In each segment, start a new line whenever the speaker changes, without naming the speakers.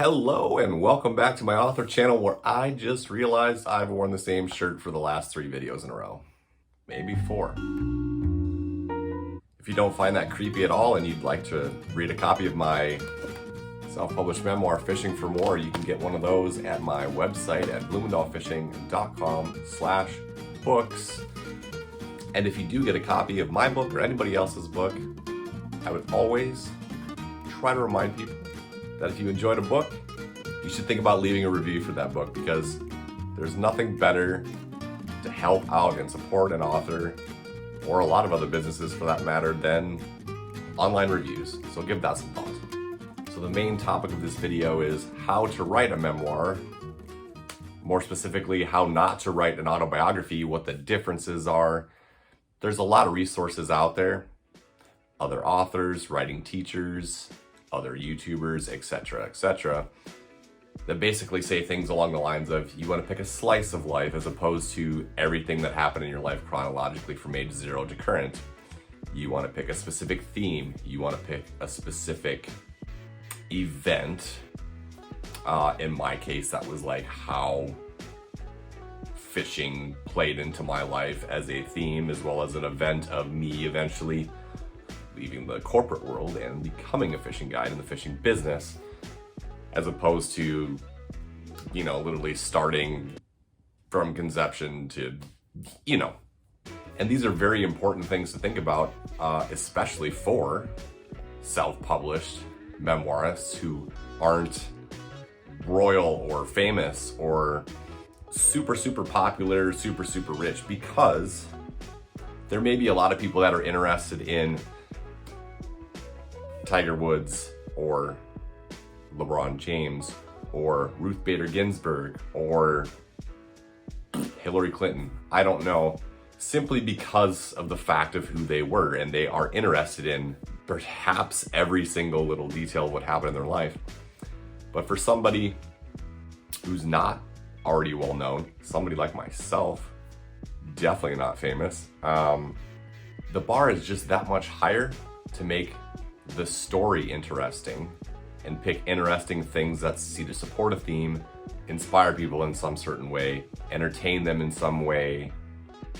Hello and welcome back to my author channel where I just realized I've worn the same shirt for the last 3 videos in a row. Maybe 4. If you don't find that creepy at all and you'd like to read a copy of my self-published memoir, Fishing for More, you can get one of those at my website at bloemendaalfishing.com/books. And if you do get a copy of my book or anybody else's book, I would always try to remind people that if you enjoyed a book, you should think about leaving a review for that book, because there's nothing better to help out and support an author, or a lot of other businesses for that matter, than online reviews. So give that some thought. So the main topic of this video is how to write a memoir, more specifically, how not to write an autobiography, what the differences are. There's a lot of resources out there, other authors, writing teachers, other YouTubers, etc., that basically say things along the lines of you want to pick a slice of life as opposed to everything that happened in your life chronologically from age 0 to current. You want to pick a specific theme. You want to pick a specific event. In my case, that was like how fishing played into my life as a theme, as well as an event of me eventually leaving the corporate world and becoming a fishing guide in the fishing business, as opposed to, literally starting from conception to, And these are very important things to think about, especially for self-published memoirists who aren't royal or famous or super popular, super rich, because there may be a lot of people that are interested in Tiger Woods or LeBron James or Ruth Bader Ginsburg or Hillary Clinton. I don't know, simply because of the fact of who they were, and they are interested in perhaps every single little detail of what happened in their life. But for somebody who's not already well known, somebody like myself, definitely not famous, the bar is just that much higher to make the story interesting and pick interesting things that see to support a theme, inspire people in some certain way, entertain them in some way,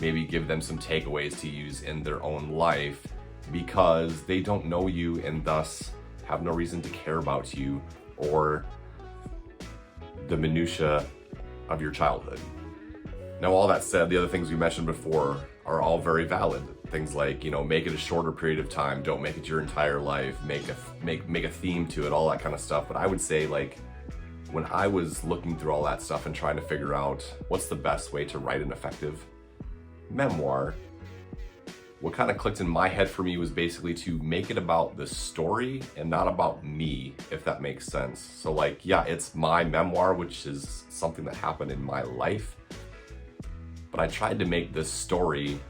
maybe give them some takeaways to use in their own life, because they don't know you and thus have no reason to care about you or the minutia of your childhood. Now, all that said, the other things we mentioned before are all very valid. Things like, make it a shorter period of time, don't make it your entire life, make a theme to it, all that kind of stuff. But I would say, when I was looking through all that stuff and trying to figure out what's the best way to write an effective memoir, what kind of clicked in my head for me was basically to make it about the story and not about me, if that makes sense. So yeah, it's my memoir, which is something that happened in my life, but I tried to make this story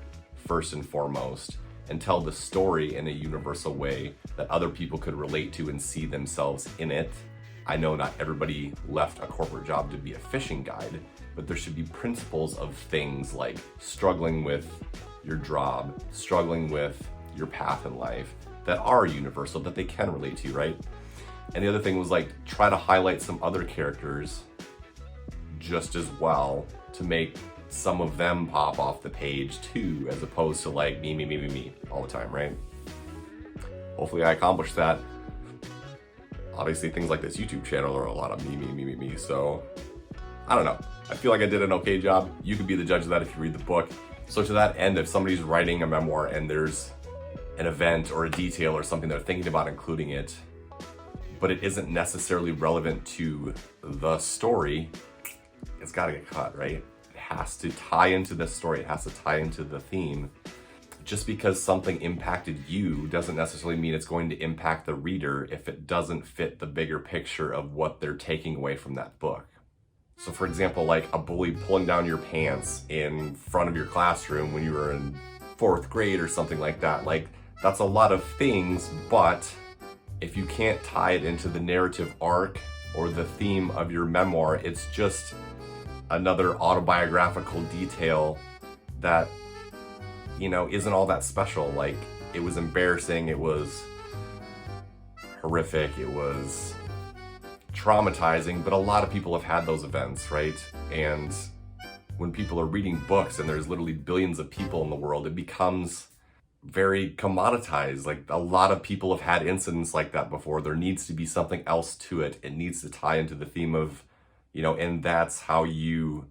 first and foremost, and tell the story in a universal way that other people could relate to and see themselves in it. I know not everybody left a corporate job to be a fishing guide, but there should be principles of things like struggling with your job, struggling with your path in life, that are universal, that they can relate to, right? And the other thing was try to highlight some other characters just as well, to make some of them pop off the page too, as opposed to me all the time, right? Hopefully I accomplished that. Obviously things like this YouTube channel are a lot of me, so I don't know. I feel like I did an okay job. You could be the judge of that if you read the book. So to that end, if somebody's writing a memoir and there's an event or a detail or something they're thinking about including it, but it isn't necessarily relevant to the story, it's gotta get cut, right? Has to tie into the story, it has to tie into the theme. Just because something impacted you doesn't necessarily mean it's going to impact the reader if it doesn't fit the bigger picture of what they're taking away from that book. So for example, a bully pulling down your pants in front of your classroom when you were in 4th grade or something like that, that's a lot of things, but if you can't tie it into the narrative arc or the theme of your memoir, it's just another autobiographical detail that, isn't all that special. It was embarrassing, it was horrific, it was traumatizing, but a lot of people have had those events, right? And when people are reading books and there's literally billions of people in the world, it becomes very commoditized. Like, a lot of people have had incidents like that before. There needs to be something else to it. It needs to tie into the theme of, and that's how you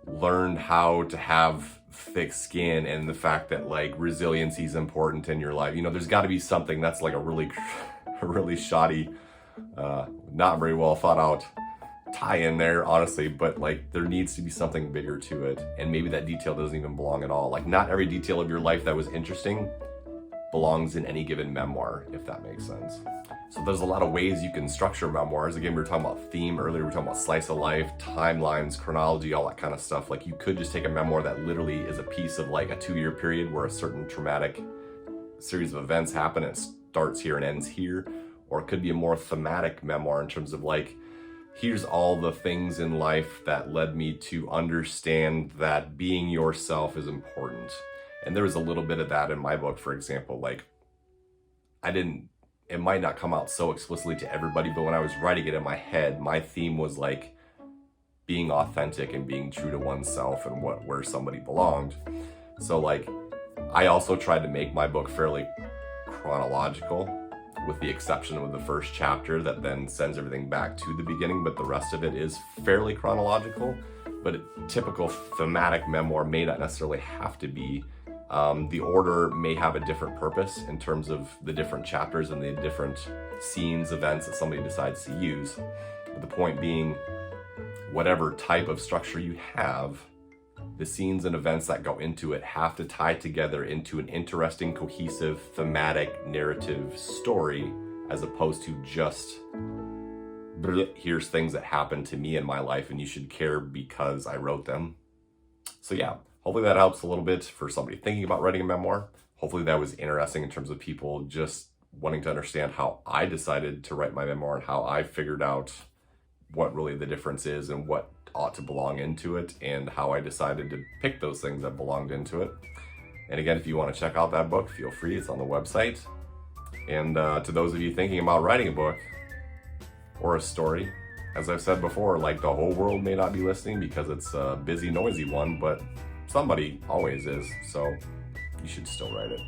learn how to have thick skin, and the fact that like resiliency is important in your life. There's got to be something that's like a really shoddy, not very well thought out tie in there, honestly, but like there needs to be something bigger to it, and maybe that detail doesn't even belong at all. Like, not every detail of your life that was interesting belongs in any given memoir, if that makes sense. So there's a lot of ways you can structure memoirs. Again, we were talking about theme earlier, we were talking about slice of life, timelines, chronology, all that kind of stuff. Like, you could just take a memoir that literally is a piece of like a 2-year period where a certain traumatic series of events happen. It starts here and ends here. Or it could be a more thematic memoir in terms of like, here's all the things in life that led me to understand that being yourself is important. And there was a little bit of that in my book, for example. Like, it might not come out so explicitly to everybody, but when I was writing it in my head, my theme was like being authentic and being true to oneself and where somebody belonged. So like, I also tried to make my book fairly chronological, with the exception of the first chapter that then sends everything back to the beginning, but the rest of it is fairly chronological. But a typical thematic memoir may not necessarily have to be. The order may have a different purpose in terms of the different chapters and the different scenes, events that somebody decides to use. But the point being, whatever type of structure you have, the scenes and events that go into it have to tie together into an interesting, cohesive, thematic, narrative story, as opposed to just, here's things that happened to me in my life and you should care because I wrote them. So yeah, hopefully that helps a little bit for somebody thinking about writing a memoir. Hopefully that was interesting in terms of people just wanting to understand how I decided to write my memoir and how I figured out what really the difference is and what ought to belong into it, and how I decided to pick those things that belonged into it. And again, if you want to check out that book, feel free, it's on the website. And to those of you thinking about writing a book or a story, as I've said before, like, the whole world may not be listening because it's a busy, noisy one, but somebody always is, so you should still write it.